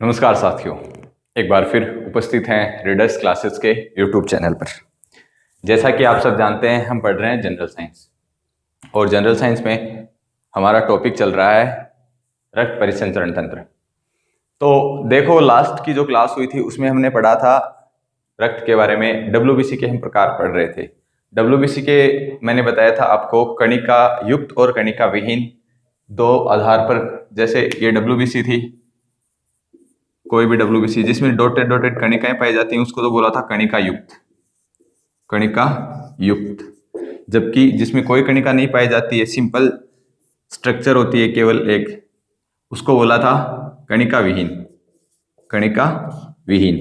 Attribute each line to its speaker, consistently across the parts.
Speaker 1: नमस्कार साथियों, एक बार फिर उपस्थित हैं रीडर्स क्लासेस के यूट्यूब चैनल पर। जैसा कि आप सब जानते हैं, हम पढ़ रहे हैं जनरल साइंस और जनरल साइंस में हमारा टॉपिक चल रहा है रक्त परिसंचरण तंत्र। तो देखो, लास्ट की जो क्लास हुई थी उसमें हमने पढ़ा था रक्त के बारे में। डब्ल्यूबीसी के हम प्रकार पढ़ रहे थे। डब्ल्यूबीसी के मैंने बताया था आपको कणिका युक्त और कणिका विहीन दो आधार पर। जैसे ये डब्ल्यूबीसी थी, कोई भी डब्ल्यूबीसी जिसमें डॉटेड डॉटेड कणिकाएं पाई जाती हैं उसको तो बोला था कणिका युक्त। कणिका युक्त, जबकि जिसमें कोई कणिका नहीं पाई जाती है, सिंपल स्ट्रक्चर होती है केवल एक, उसको बोला था कणिका विहीन। कणिका विहीन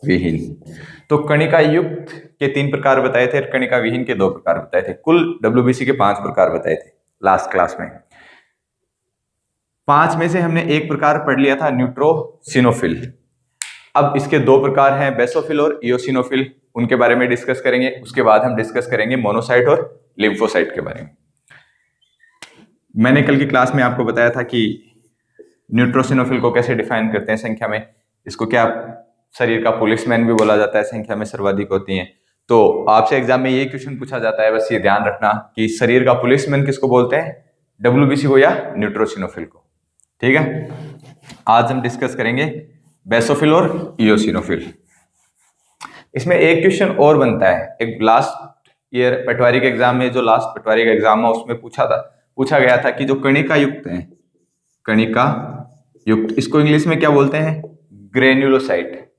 Speaker 1: विहीन। तो कणिका युक्त के 3 प्रकार बताए थे और कणिका विहीन के 2 प्रकार बताए थे। कुल डब्ल्यूबीसी के 5 प्रकार बताए थे लास्ट क्लास में। 5 में से हमने एक प्रकार पढ़ लिया था, न्यूट्रोसिनोफिल। अब इसके 2 प्रकार हैं, बेसोफिल और इयोसिनोफिल। उनके बारे में डिस्कस करेंगे। उसके बाद हम डिस्कस करेंगे मोनोसाइट और लिम्फोसाइट के बारे में। मैंने कल की क्लास में आपको बताया था कि न्यूट्रोसिनोफिल को कैसे डिफाइन करते हैं संख्या में। इसको क्या शरीर का पुलिसमैन भी बोला जाता है, संख्या में सर्वाधिक होती हैं। तो आपसे एग्जाम में ये क्वेश्चन पूछा जाता है, बस ये ध्यान रखना कि शरीर का पुलिसमैन किसको बोलते हैं, डब्ल्यूबीसी को या न्यूट्रोसिनोफिल को। ठीक है, आज हम डिस्कस करेंगे बेसोफिल और इयोसिनोफिल। इसमें एक क्वेश्चन और बनता है, एक लास्ट ईयर पटवारी के एग्जाम में, जो लास्ट पटवारी का एग्जाम है उसमें पूछा गया था कि जो कणिका युक्त है, कणिका युक्त, इसको इंग्लिश में क्या बोलते हैं, ग्रेन्युलोसाइट,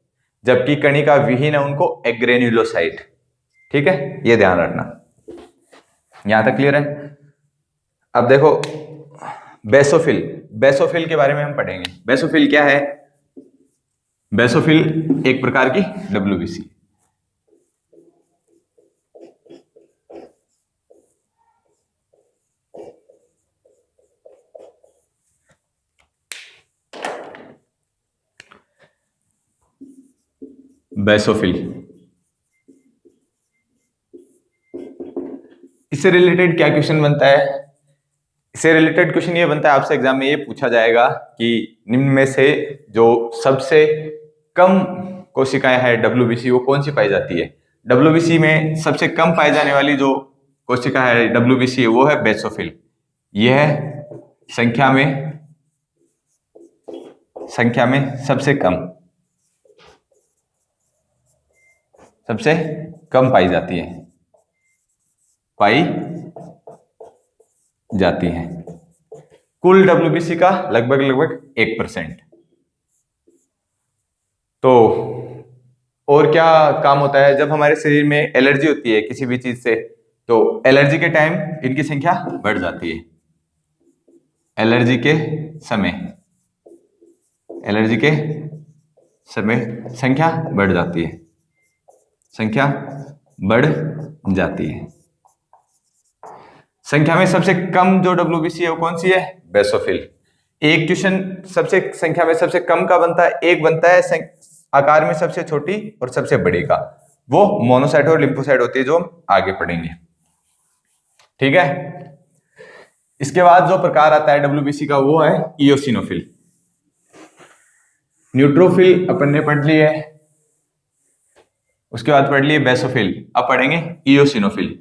Speaker 1: जबकि कणिका विहीन है उनको एग्रेन्युलोसाइट। ठीक है, ये ध्यान रखना। यहां तक क्लियर है। अब देखो बेसोफिल, बेसोफिल के बारे में हम पढ़ेंगे। बेसोफिल क्या है? बेसोफिल एक प्रकार की डब्ल्यूबीसी। बेसोफिल, इससे रिलेटेड क्या क्वेश्चन बनता है? इससे रिलेटेड क्वेश्चन ये बनता है, आपसे एग्जाम में ये पूछा जाएगा कि निम्न में से जो सबसे कम कोशिकाएं हैं डब्ल्यूबीसी, वो कौन सी पाई जाती है? डब्ल्यूबीसी में सबसे कम पाई जाने वाली जो कोशिका है डब्ल्यूबीसी, वो है बेसोफिल। यह संख्या में सबसे कम पाई जाती है कुल डब्ल्यूबीसी का लगभग 1%। तो और क्या काम होता है? जब हमारे शरीर में एलर्जी होती है किसी भी चीज से, तो एलर्जी के टाइम इनकी संख्या बढ़ जाती है। एलर्जी के समय संख्या बढ़ जाती है। संख्या में सबसे कम जो डब्ल्यूबीसी है वो कौन सी है? बेसोफिल। एक क्वेश्चन सबसे संख्या में सबसे कम का बनता है, एक बनता है आकार में सबसे छोटी और सबसे बड़ी का, वो मोनोसाइट और लिम्फोसाइट होती है, जो हम आगे पढ़ेंगे। ठीक है, इसके बाद जो प्रकार आता है डब्ल्यूबीसी का वो है इयोसिनोफिल। न्यूट्रोफिल अपन ने पढ़ ली है, उसके बाद पढ़ लिए बेसोफिल, अब पढ़ेंगे इयोसिनोफिल।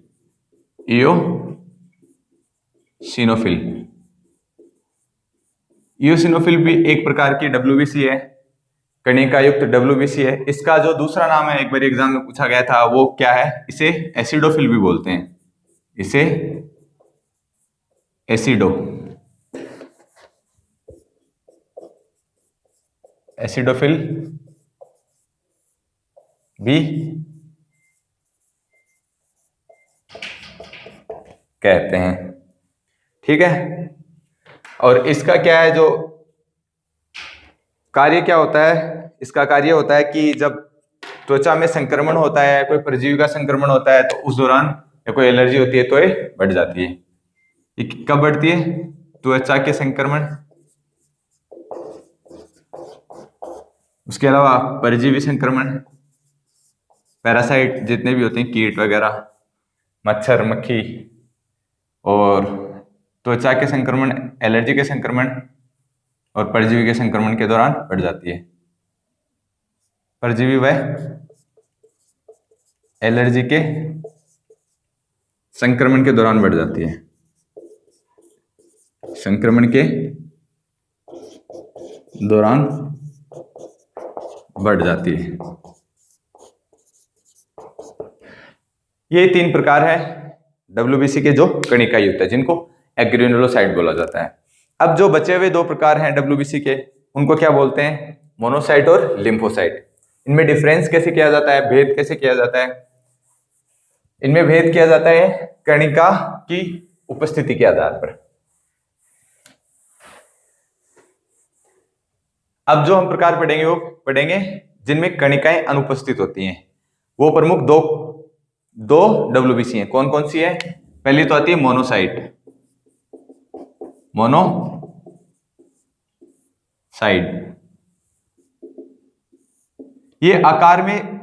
Speaker 1: इयोसिनोफिल भी एक प्रकार की डब्ल्यूबीसी है, कणिका युक्त डब्ल्यूबीसी है। इसका जो दूसरा नाम है, एक बार एग्जाम में पूछा गया था, वो क्या है? इसे एसिडोफिल भी बोलते हैं। इसे एसिडोफिल भी कहते हैं। ठीक है, और इसका क्या है, जो कार्य क्या होता है? इसका कार्य होता है कि जब त्वचा में संक्रमण होता है, कोई परजीवी का संक्रमण होता है, तो उस दौरान या कोई एलर्जी होती है तो ये बढ़ जाती है। ये कब बढ़ती है? त्वचा के संक्रमण, उसके अलावा परजीवी संक्रमण, पैरासाइट जितने भी होते हैं, कीट वगैरह, मच्छर मक्खी, और त्वचा के संक्रमण, एलर्जी के संक्रमण, और परजीवी के संक्रमण के दौरान बढ़ जाती है। परजीवी व एलर्जी के संक्रमण के दौरान बढ़ जाती है, संक्रमण के दौरान बढ़ जाती है। ये 3 प्रकार है WBC के जो कणिकाई होता है, जिनको एग्रेनुलोसाइट बोला जाता है। अब जो बचे हुए 2 प्रकार हैं WBC के, उनको क्या बोलते हैं? मोनोसाइट और लिम्फोसाइट। इनमें डिफरेंस कैसे किया जाता है, भेद कैसे किया जाता है? इनमें भेद किया जाता है कणिका की उपस्थिति के आधार पर। अब जो हम प्रकार पढ़ेंगे वो पढ़ेंगे जिनमें कणिकाएं अनुपस्थित होती हैं। वो प्रमुख दो WBC हैं। कौन कौन सी है? पहली तो आती है मोनोसाइट। ये आकार में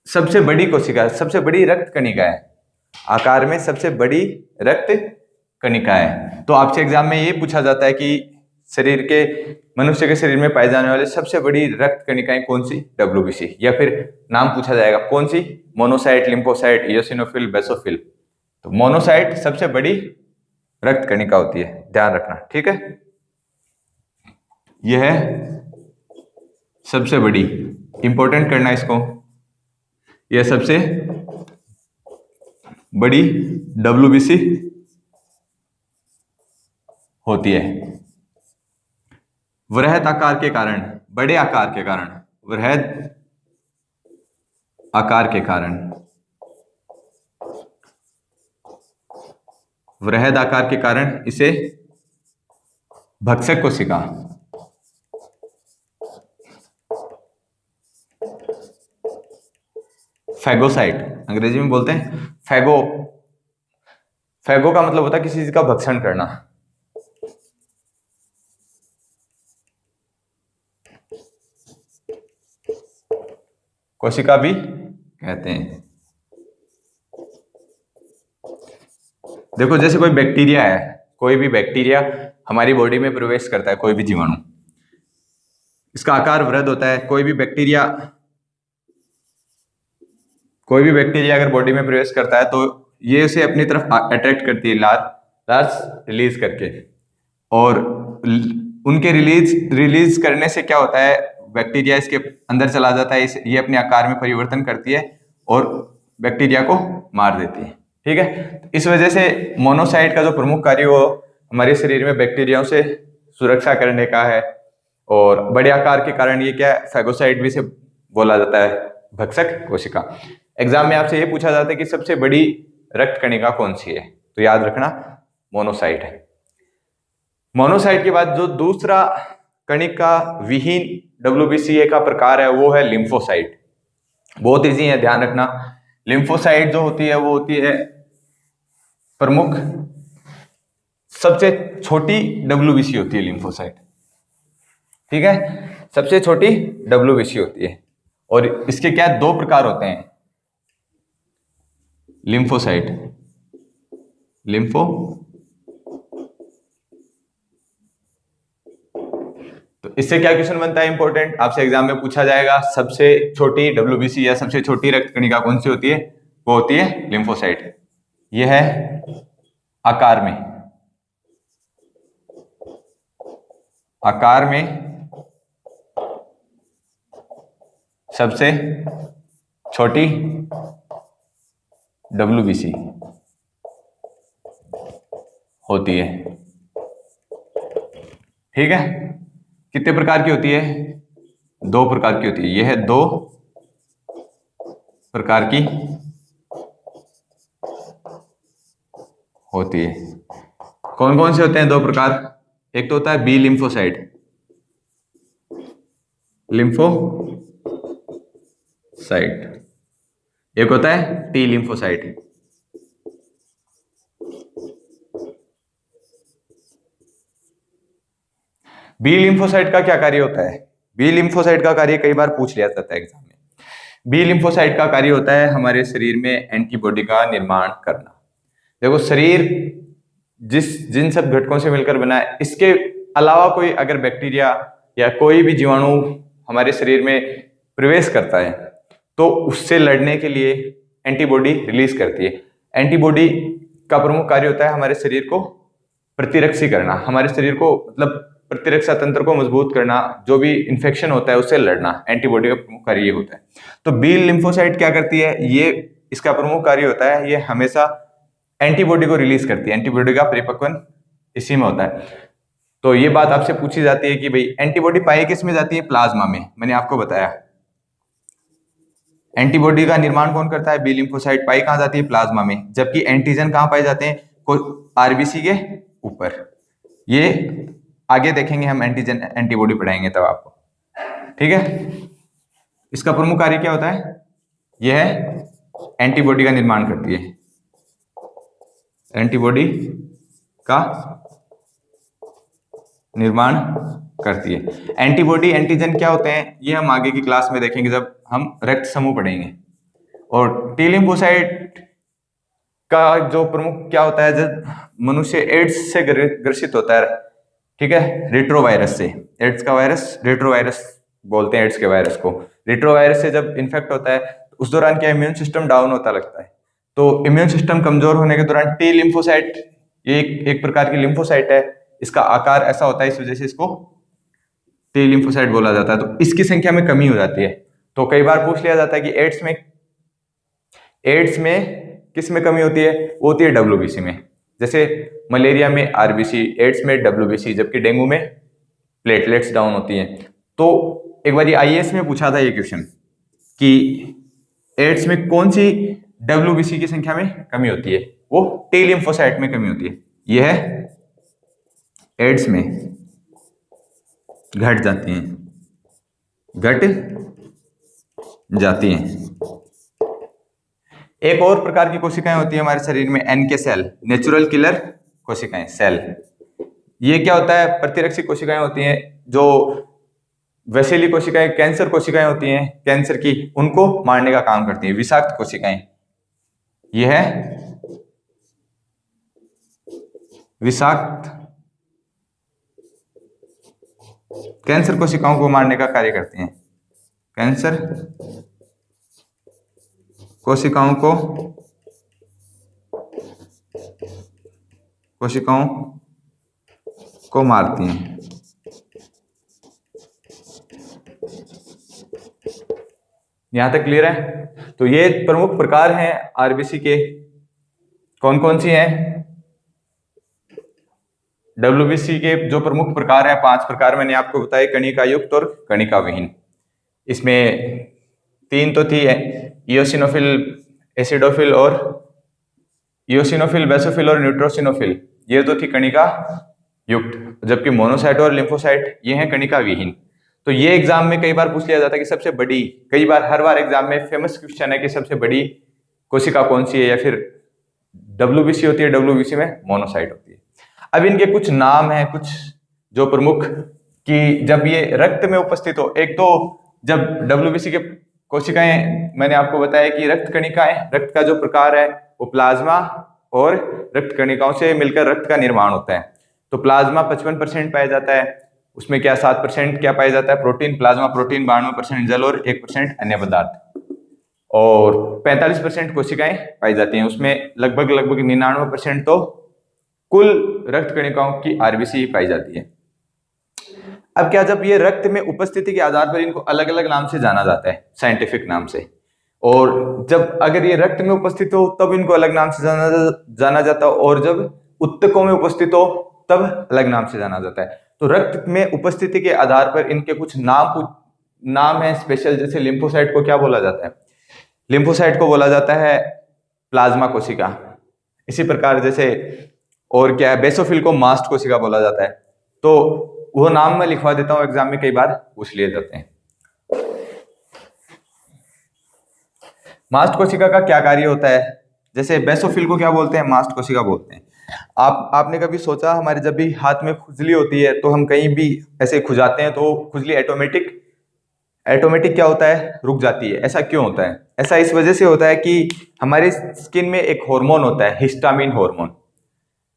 Speaker 1: सबसे बड़ी कोशिका, सबसे बड़ी रक्त कणिका है। आकार में सबसे बड़ी रक्त कणिका है। तो आपसे एग्जाम में ये पूछा जाता है कि मनुष्य के शरीर में पाए जाने वाले सबसे बड़ी रक्त कणिकाएं कौन सी? WBC। या फिर नाम पूछा जाएगा कौन सी? Monocyte, lymphocyte, eosinophil, basophil. तो मोनोसाइट सबसे बड़ी रक्त कणिका होती है, ध्यान रखना, ठीक है। यह है सबसे बड़ी, इंपॉर्टेंट करना इसको। यह सबसे बड़ी WBC होती है। वृहद आकार के कारण, बड़े आकार के कारण, वृहद आकार के कारण, वृहद आकार के कारण इसे भक्षक कोशिका, फैगोसाइट अंग्रेजी में बोलते हैं। फैगो का मतलब होता है किसी चीज का भक्षण करना। कोशिका भी कहते हैं। देखो जैसे कोई बैक्टीरिया है, कोई भी बैक्टीरिया हमारी बॉडी में प्रवेश करता है, कोई भी जीवाणु, इसका आकार वृहद होता है। कोई भी बैक्टीरिया अगर बॉडी में प्रवेश करता है तो ये उसे अपनी तरफ अट्रैक्ट करती है, लार्ज रिलीज करके। और उनके रिलीज करने से क्या होता है, बैक्टीरिया इसके अंदर चला जाता है, ये अपने आकार में परिवर्तन करती है और बैक्टीरिया को मार देती है, ठीक है। इस वजह से मोनोसाइट का जो प्रमुख कार्य वो हमारे शरीर में बैक्टीरियाओं से सुरक्षा करने का है। और बड़े आकार के कारण ये क्या है, फैगोसाइट भी से बोला जाता है, भक्षक कोशिका। एग्जाम में आपसे ये पूछा जाता है कि सबसे बड़ी रक्त कणिका कौन सी है, तो याद रखना मोनोसाइट है। मोनोसाइट के बाद जो दूसरा कणिका विहीन WBC का प्रकार है वो है लिम्फोसाइट। बहुत इजी है, ध्यान रखना। लिम्फोसाइट जो होती है वो होती है प्रमुख, सबसे छोटी WBC होती है लिम्फोसाइट, ठीक है, सबसे छोटी WBC होती है। और इसके क्या 2 प्रकार होते हैं, तो इससे क्या क्वेश्चन बनता है इंपॉर्टेंट, आपसे एग्जाम में पूछा जाएगा सबसे छोटी WBC या सबसे छोटी रक्त कणिका कौन सी होती है, वो होती है लिम्फोसाइट। यह है आकार में सबसे छोटी WBC होती है, ठीक है। कितने प्रकार की होती है? 2 प्रकार की होती है। यह है 2 प्रकार की होती है। कौन कौन से होते हैं 2 प्रकार? एक तो होता है बी लिम्फोसाइट, एक होता है टी लिम्फोसाइट। बी लिम्फोसाइट का क्या कार्य होता है? बी लिम्फोसाइट का कार्य कई बार पूछ लिया जाता है एग्जाम में। बी लिम्फोसाइट का कार्य होता है हमारे शरीर में एंटीबॉडी का निर्माण करना। देखो शरीर जिन सब घटकों से मिलकर बना है, इसके अलावा कोई अगर बैक्टीरिया या कोई भी जीवाणु हमारे शरीर में प्रवेश करता है तो उससे लड़ने के लिए एंटीबॉडी रिलीज करती है। एंटीबॉडी का प्रमुख कार्य होता है हमारे शरीर को प्रतिरक्षी करना, हमारे शरीर को मतलब प्रतिरक्षा तंत्र को मजबूत करना, जो भी इन्फेक्शन होता है उससे लड़ना, एंटीबॉडी का प्रमुख कार्य ये होता है। तो बी लिम्फोसाइट क्या करती है, ये इसका प्रमुख कार्य होता है, ये हमेशा एंटीबॉडी को रिलीज करती है। एंटीबॉडी का परिपक्वन इसी में होता है। तो ये बात आपसे पूछी जाती है कि भाई एंटीबॉडी पाई किस में जाती है, प्लाज्मा में। मैंने आपको बताया एंटीबॉडी का निर्माण कौन करता है, बी लिम्फोसाइट। पाई कहां जाती है, प्लाज्मा में। जबकि एंटीजन कहां पाए जाते हैं, आरबीसी के ऊपर। ये आगे देखेंगे हम, एंटीजन एंटीबॉडी पढ़ाएंगे तब आपको, ठीक है। इसका प्रमुख कार्य क्या होता है, यह है एंटीबॉडी का निर्माण करती है, एंटीबॉडी का निर्माण करती है। एंटीबॉडी एंटीजन क्या होते हैं ये हम आगे की क्लास में देखेंगे जब हम रक्त समूह पढ़ेंगे। और टी लिम्फोसाइट का जो प्रमुख क्या होता है, जब मनुष्य एड्स से ग्रसित होता है, ठीक है, रेट्रोवायरस से, एड्स का वायरस रेट्रोवायरस बोलते हैं एड्स के वायरस को। रेट्रोवायरस से जब इन्फेक्ट होता है उस दौरान क्या इम्यून सिस्टम डाउन होता लगता है। तो इम्यून सिस्टम कमजोर होने के दौरान टी लिम्फोसाइट, ये एक प्रकार की लिम्फोसाइट है, इसका आकार ऐसा होता है, इस वजह से इसको टी लिम्फोसाइट बोला जाता है। तो इसकी संख्या में कमी हो जाती है। तो कई बार पूछ लिया जाता है कि एड्स में किस में कमी होती है, वो होती है डब्ल्यूबीसी में। जैसे मलेरिया में आरबीसी, एड्स में डब्ल्यूबीसी, जबकि डेंगू में प्लेटलेट्स डाउन होती हैं। तो एक बार ये आईएएस में पूछा था ये क्वेश्चन कि एड्स में कौन सी डब्ल्यूबीसी की संख्या में कमी होती है, वो टी लिम्फोसाइट में कमी होती है। यह है एड्स में घट जाती हैं। एक और प्रकार की कोशिकाएं होती है हमारे शरीर में, एनके सेल, नेचुरल किलर कोशिकाएं, सेल। ये क्या होता है, प्रतिरक्षी कोशिकाएं होती हैं। जो वैसेली कोशिकाएं, कैंसर कोशिकाएं होती हैं कैंसर की, उनको मारने का काम करती हैं। विषाक्त कोशिकाएं, यह है विषाक्त कैंसर कोशिकाओं को मारने का कार्य करती हैं। कैंसर कोशिकाओं को मारती हैं। यहां तक क्लियर है। तो ये प्रमुख प्रकार हैं आरबीसी के। कौन कौन सी हैं, डब्ल्यूबीसी के जो प्रमुख प्रकार हैं, 5 प्रकार मैंने आपको बताए, कणिका युक्त और कणिका विहीन। इसमें 3 तो थी, इयोसिनोफिल, एसिडोफिल और इयोसिनोफिल, बेसोफिल और न्यूट्रोसिनोफिल, ये तो थी कणिका युक्त। जबकि मोनोसाइट और लिम्फोसाइट ये हैं कणिका विहीन। तो ये एग्जाम में कई बार पूछ लिया जाता है कि सबसे बड़ी, कई बार हर बार एग्जाम में फेमस क्वेश्चन है कि सबसे बड़ी कोशिका कौन सी है, या फिर डब्ल्यूबीसी होती है, डब्ल्यूबीसी में मोनोसाइट होती है। अब इनके कुछ नाम हैं, कुछ जो प्रमुख, कि जब ये रक्त में उपस्थित हो, एक तो जब डब्ल्यूबीसी के कोशिकाएं, मैंने आपको बताया कि रक्त कणिकाएं, रक्त का जो प्रकार है वो प्लाज्मा और रक्त कणिकाओं से मिलकर रक्त का निर्माण होता है। तो प्लाज्मा 55% पाया जाता है, उसमें क्या 7% क्या पाया जाता है, प्रोटीन, प्लाज्मा प्रोटीन, 92% जल और 1% अन्य पदार्थ, और 45% कोशिकाएं पाई जाती हैं। उसमें लगभग 99% तो कुल रक्त कणिकाओं की आरबीसी पाई जाती है। अब क्या, जब ये रक्त में उपस्थिति के आधार पर इनको अलग अलग नाम से जाना जाता है, साइंटिफिक नाम से, और जब अगर ये रक्त में उपस्थित हो तब इनको अलग नाम से जाना जाता है, और जब उत्तकों में उपस्थित हो तब अलग नाम से जाना जाता है। तो रक्त में उपस्थिति के आधार पर इनके कुछ नाम है स्पेशल। जैसे लिम्फोसाइट को क्या बोला जाता है, लिम्फोसाइट को बोला जाता है प्लाज्मा कोशिका। इसी प्रकार जैसे और क्या है, बेसोफिल को मास्ट कोशिका बोला जाता है। तो वो नाम मैं लिखवा देता हूं, एग्जाम में कई बार पूछ लिए जाते हैं। मास्ट कोशिका का क्या कार्य होता है, जैसे बेसोफिल को क्या बोलते हैं, मास्ट कोशिका बोलते हैं। आपने कभी सोचा, हमारे जब भी हाथ में खुजली होती है तो हम कहीं भी ऐसे खुजाते हैं तो खुजली ऑटोमेटिक क्या होता है, रुक जाती है। ऐसा क्यों होता है? ऐसा इस वजह से होता है कि हमारी स्किन में एक हार्मोन होता है, हिस्टामिन हार्मोन।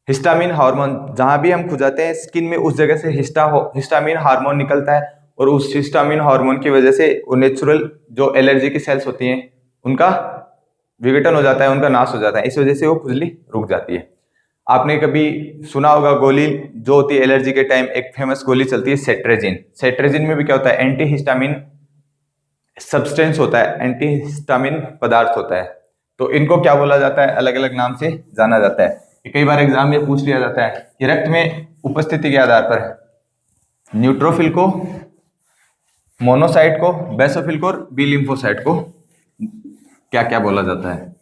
Speaker 1: हिस्टामिन हार्मोन जहां भी हम खुजाते हैं स्किन में, उस जगह से हिस्टामिन हार्मोन निकलता है और उस हिस्टामिन हार्मोन की वजह से वो नेचुरल जो एलर्जी की सेल्स होती हैं उनका विघटन हो जाता है, उनका नाश हो जाता है। इस वजह से वो खुजली रुक जाती है। आपने कभी सुना होगा गोली जो होती है एलर्जी के टाइम, एक फेमस गोली चलती है सेट्रेजिन। सेट्रेजिन में भी क्या होता है, एंटी हिस्टामिन सब्सटेंस होता है, एंटी हिस्टामिन पदार्थ होता है। तो इनको क्या बोला जाता है, अलग अलग नाम से जाना जाता है। कई बार एग्जाम में पूछ लिया जाता है कि रक्त में उपस्थिति के आधार पर न्यूट्रोफिल को, मोनोसाइट को, बेसोफिल को और बी लिम्फोसाइट को क्या क्या बोला जाता है।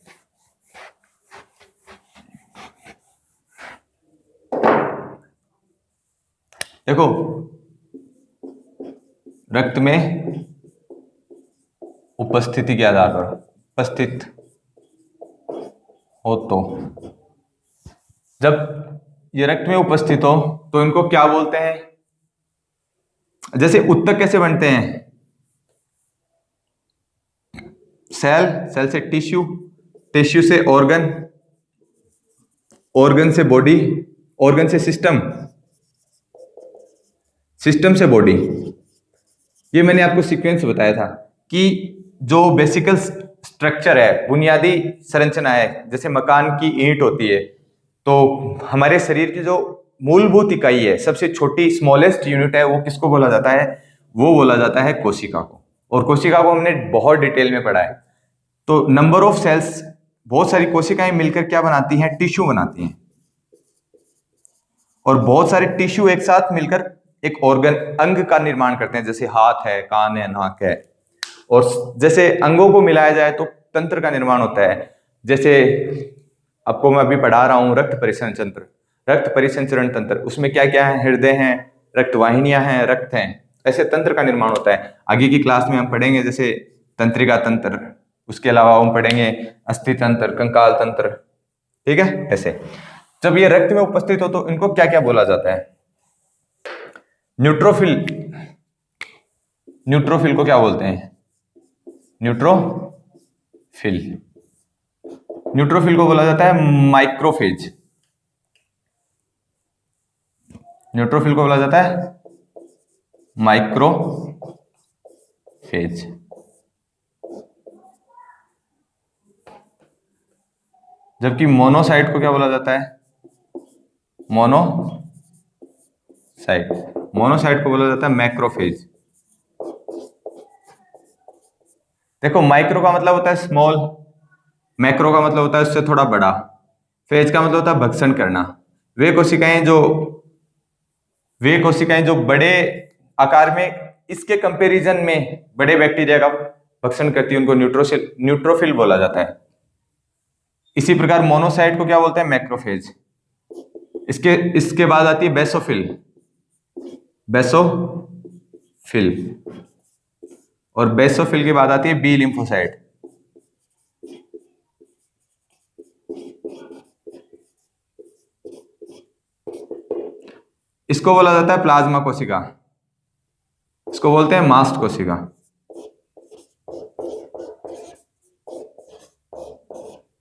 Speaker 1: देखो, रक्त में उपस्थिति के आधार पर, उपस्थित हो तो, जब ये रक्त में उपस्थित हो तो इनको क्या बोलते हैं। जैसे उत्तक कैसे बनते हैं, सेल, सेल से टिश्यू, टिश्यू से ऑर्गन, ऑर्गन से बॉडी, ऑर्गन से सिस्टम, सिस्टम से बॉडी। ये मैंने आपको सीक्वेंस बताया था कि जो बेसिकल स्ट्रक्चर है, बुनियादी संरचना है, जैसे मकान की ईंट होती है, तो हमारे शरीर की जो मूलभूत इकाई है, सबसे छोटी स्मॉलेस्ट यूनिट है, वो किसको बोला जाता है, वो बोला जाता है कोशिका को। और कोशिका को हमने बहुत डिटेल में पढ़ा है। तो नंबर ऑफ सेल्स, बहुत सारी कोशिकाएं मिलकर क्या बनाती हैं, टिश्यू बनाती हैं। और बहुत सारे टिश्यू एक साथ मिलकर एक ऑर्गन, अंग का निर्माण करते हैं, जैसे हाथ है, कान है, नाक है। और जैसे अंगों को मिलाया जाए तो तंत्र का निर्माण होता है। जैसे आपको मैं अभी पढ़ा रहा हूं रक्त परिसंचरण तंत्र, रक्त परिसंचरण तंत्र, उसमें क्या क्या है, हृदय है, रक्तवाहिनियां हैं, रक्त हैं, ऐसे तंत्र का निर्माण होता है। आगे की क्लास में हम पढ़ेंगे जैसे तंत्रिका तंत्र, उसके अलावा हम पढ़ेंगे अस्थि तंत्र, कंकाल तंत्र, ठीक है। ऐसे जब ये रक्त में उपस्थित हो तो इनको क्या क्या बोला जाता है। न्यूट्रोफिल, न्यूट्रोफिल को क्या बोलते हैं, न्यूट्रोफिल, न्यूट्रोफिल को बोला जाता है माइक्रोफेज, न्यूट्रोफिल को बोला जाता है माइक्रोफेज। जबकि मोनोसाइट को क्या बोला जाता है, मोनोसाइट, मोनोसाइट को बोला जाता है मैक्रोफेज। देखो, माइक्रो का मतलब होता है स्मॉल, मैक्रो का मतलब होता है उससे थोड़ा बड़ा, फेज का मतलब होता है भक्षण करना। वे कोशिकाएं जो बड़े आकार में, इसके कंपैरिजन में बड़े बैक्टीरिया का भक्षण करती है, उनको न्यूट्रोफिल बोला जाता है। इसी प्रकार मोनोसाइट को क्या बोलते हैं, मैक्रोफेज। इसके बाद आती है बेसोफिल, बेसोफिल, और बेसोफिल के बाद आती है बी लिम्फोसाइट। इसको बोला जाता है प्लाज्मा कोशिका, इसको बोलते हैं मास्ट कोशिका।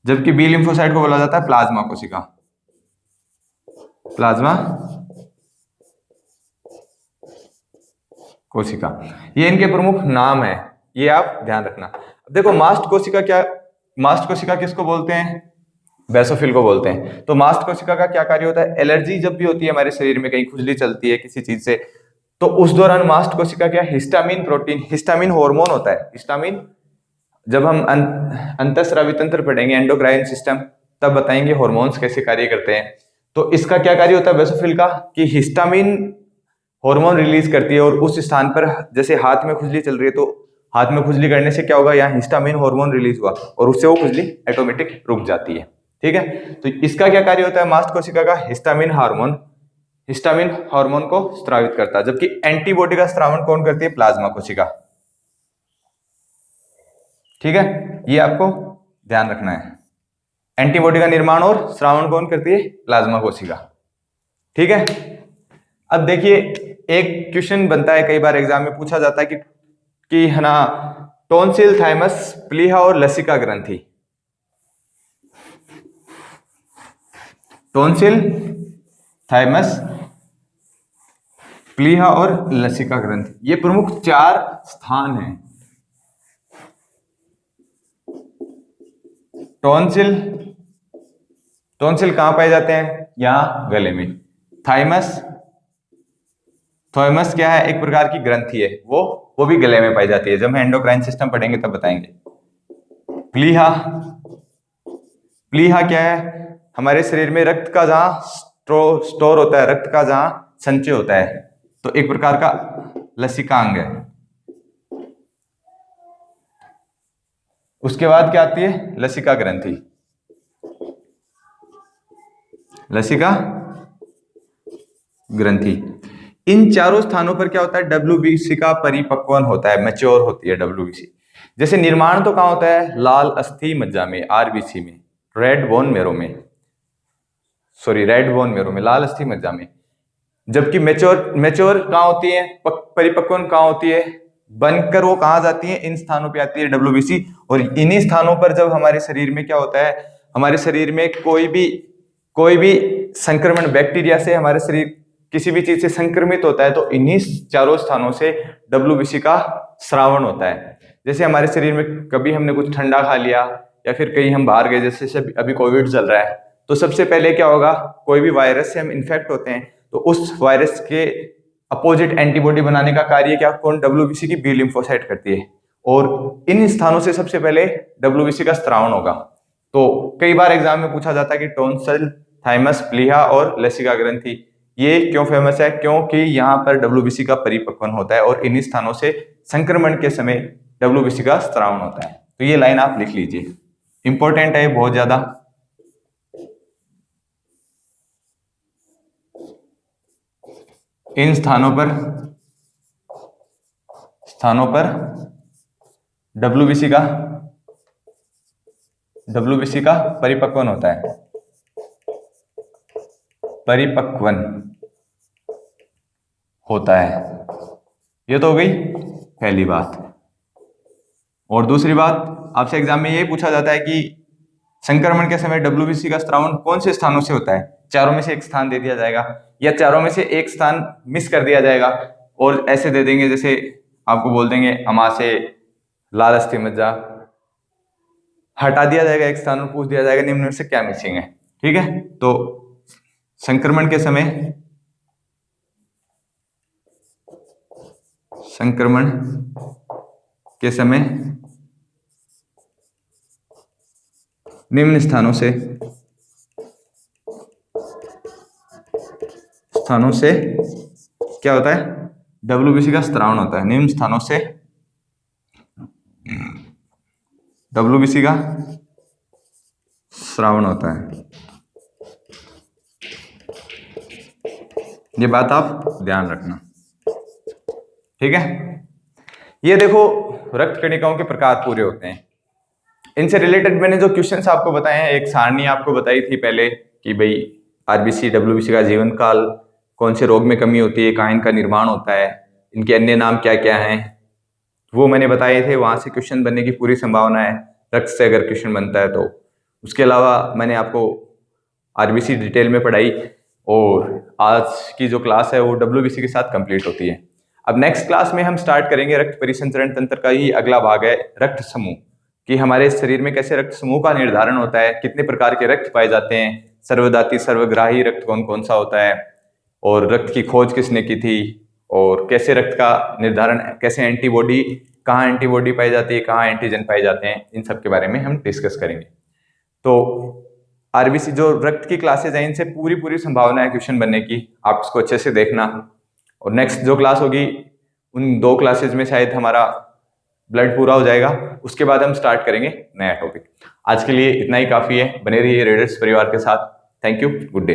Speaker 1: जबकि बी लिम्फोसाइट को बोला जाता है प्लाज्मा कोशिका, प्लाज्मा कोशिका। ये इनके प्रमुख नाम है, ये आप ध्यान रखना। देखो, मास्ट कोशिका किसको बोलते हैं, बेसोफिल को बोलते हैं। तो मास्ट कोशिका का क्या कार्य होता है, एलर्जी जब भी होती है हमारे शरीर में, कहीं खुजली चलती है किसी चीज से, तो उस दौरान मास्ट कोशिका क्या, हिस्टामिन प्रोटीन, हिस्टामिन हार्मोन होता है। हिस्टामिन, जब हम अंतःस्रावी तंत्र पढ़ेंगे, एंडोक्राइन सिस्टम, तब बताएंगे हार्मोन्स कैसे कार्य करते हैं। तो इसका क्या कार्य होता है बेसोफिल का, कि हिस्टामिन हार्मोन रिलीज करती है, और उस स्थान पर, जैसे हाथ में खुजली चल रही है, तो हाथ में खुजली करने से क्या होगा, यहाँ हिस्टामिन हार्मोन रिलीज हुआ और उससे वो खुजली ऑटोमेटिक रुक जाती है, ठीक है। तो इसका क्या कार्य होता है मास्ट कोशिका का, हिस्टामिन हार्मोन को स्रावित करता है। जबकि एंटीबॉडी का स्रावण कौन करती है, प्लाज्मा कोशिका, ठीक है। ये आपको ध्यान रखना है, एंटीबॉडी का निर्माण और स्रावण कौन करती है, प्लाज्मा कोशिका, ठीक है। अब देखिए, एक क्वेश्चन बनता है, कई बार एग्जाम में पूछा जाता है कि है ना, टॉन्सिल, थाइमस, प्लीहा और लसिका ग्रंथि, टॉन्सिल, थाइमस, प्लीहा और लसिका ग्रंथि, ये प्रमुख 4 स्थान हैं। टॉन्सिल, टॉन्सिल कहां पाए जाते हैं? यहां गले में। थाइमस, थाइमस क्या है? एक प्रकार की ग्रंथि है, वो भी गले में पाई जाती है। जब हम एंडोक्राइन सिस्टम पढ़ेंगे तब बताएंगे। प्लीहा, प्लीहा क्या है? हमारे शरीर में रक्त का जहां स्टोर होता है, रक्त का जहां संचय होता है, तो एक प्रकार का लसिकांग है। उसके बाद क्या आती है? लसिका ग्रंथि, लसिका ग्रंथि। इन चारों स्थानों पर क्या होता है? डब्ल्यूबीसी का परिपक्वन होता है, मैच्योर होती है डब्ल्यूबीसी। जैसे निर्माण तो कहां होता है? लाल अस्थि मज्जा में, आरबीसी में, रेड बोन मेरो में, सॉरी रेड बोन मेरो में, लाल अस्थि मज्जा में। जबकि मैच्योर कहां होती है? परिपक्वन कहां होती है? बनकर वो कहां जाती है? इन स्थानों पे आती है डब्ल्यूबीसी। और इन्हीं स्थानों पर जब हमारे शरीर में क्या होता है? हमारे शरीर में कोई भी संक्रमण, बैक्टीरिया से हमारे शरीर किसी भी चीज से संक्रमित होता है, तो इन्हीं चारों स्थानों से डब्ल्यूबीसी का स्रावन होता है। जैसे हमारे शरीर में कभी हमने कुछ ठंडा खा लिया या फिर कहीं हम बाहर गए, जैसे अभी कोविड चल रहा है, तो सबसे पहले क्या होगा? कोई भी वायरस से हम इन्फेक्ट होते हैं तो उस वायरस के अपोजिट एंटीबॉडी बनाने का कार्य क्या? कौन? डब्ल्यूबीसी की बी लिम्फोसाइट करती है। और इन स्थानों से सबसे पहले डब्ल्यूबीसी का स्रावन होगा। तो कई बार एग्जाम में पूछा जाता है कि टॉन्सिल, थाइमस, प्लीहा और लसिका ग्रंथि ये क्यों फेमस है? क्योंकि यहाँ पर डब्ल्यूबीसी का परिपक्वन होता है और इन्हीं स्थानों से संक्रमण के समय डब्ल्यूबीसी का स्रावन होता है। तो ये लाइन आप लिख लीजिए, इंपॉर्टेंट है बहुत ज्यादा। इन स्थानों पर डब्ल्यूबीसी का परिपक्वन होता है, परिपक्वन होता है। ये तो हो गई पहली बात। और दूसरी बात, आपसे एग्जाम में ये पूछा जाता है कि संक्रमण के समय डब्ल्यूबीसी का स्रावन कौन से स्थानों से होता है? चारों में से एक स्थान दे दिया जाएगा या चारों में से एक स्थान मिस कर दिया जाएगा और ऐसे दे देंगे, जैसे आपको बोल देंगे अमाशय, लाल अस्थि मज्जा, हटा दिया जाएगा एक स्थान और पूछ दिया जाएगा निम्न में से क्या मिसिंग है। ठीक है, तो संक्रमण के समय निम्न स्थानों से क्या होता है? डब्ल्यूबीसी का स्रावन होता है। निम्न स्थानों से डब्ल्यूबीसी का स्रावन होता है। ये बात आप ध्यान रखना, ठीक है। ये देखो रक्त कणिकाओं के प्रकार पूरे होते हैं। इनसे रिलेटेड मैंने जो क्वेश्चंस आपको बताए हैं, एक सारणी आपको बताई थी पहले कि भाई आरबीसी डब्ल्यूबीसी का जीवन काल, कौन से रोग में कमी होती है, कहाँ इनका निर्माण होता है, इनके अन्य नाम क्या क्या हैं, वो मैंने बताए थे। वहां से क्वेश्चन बनने की पूरी संभावना है, रक्त से अगर क्वेश्चन बनता है तो। उसके अलावा मैंने आपको आरबीसी डिटेल में पढ़ाई और आज की जो क्लास है वो डब्ल्यूबीसी के साथ कंप्लीट होती है। अब नेक्स्ट क्लास में हम स्टार्ट करेंगे रक्त परिसंचरण तंत्र का ही अगला भाग है रक्त समूह, कि हमारे शरीर में कैसे रक्त समूह का निर्धारण होता है, कितने प्रकार के रक्त पाए जाते हैं, सर्वदाती सर्वग्राही रक्त कौन कौन सा होता है, और रक्त की खोज किसने की थी, और कैसे रक्त का निर्धारण, कैसे एंटीबॉडी, कहाँ एंटीबॉडी पाई जाती है, कहाँ एंटीजन पाए जाते हैं, इन सब के बारे में हम डिस्कस करेंगे। तो आरबीसी जो रक्त की क्लासेज हैं इनसे पूरी संभावना है क्वेश्चन बनने की, आप इसको अच्छे से देखना। और नेक्स्ट जो क्लास होगी उन 2 क्लासेज में शायद हमारा ब्लड पूरा हो जाएगा, उसके बाद हम स्टार्ट करेंगे नया टॉपिक। आज के लिए इतना ही काफी है, बने रहिए रेडर्स परिवार के साथ। Thank you, good day.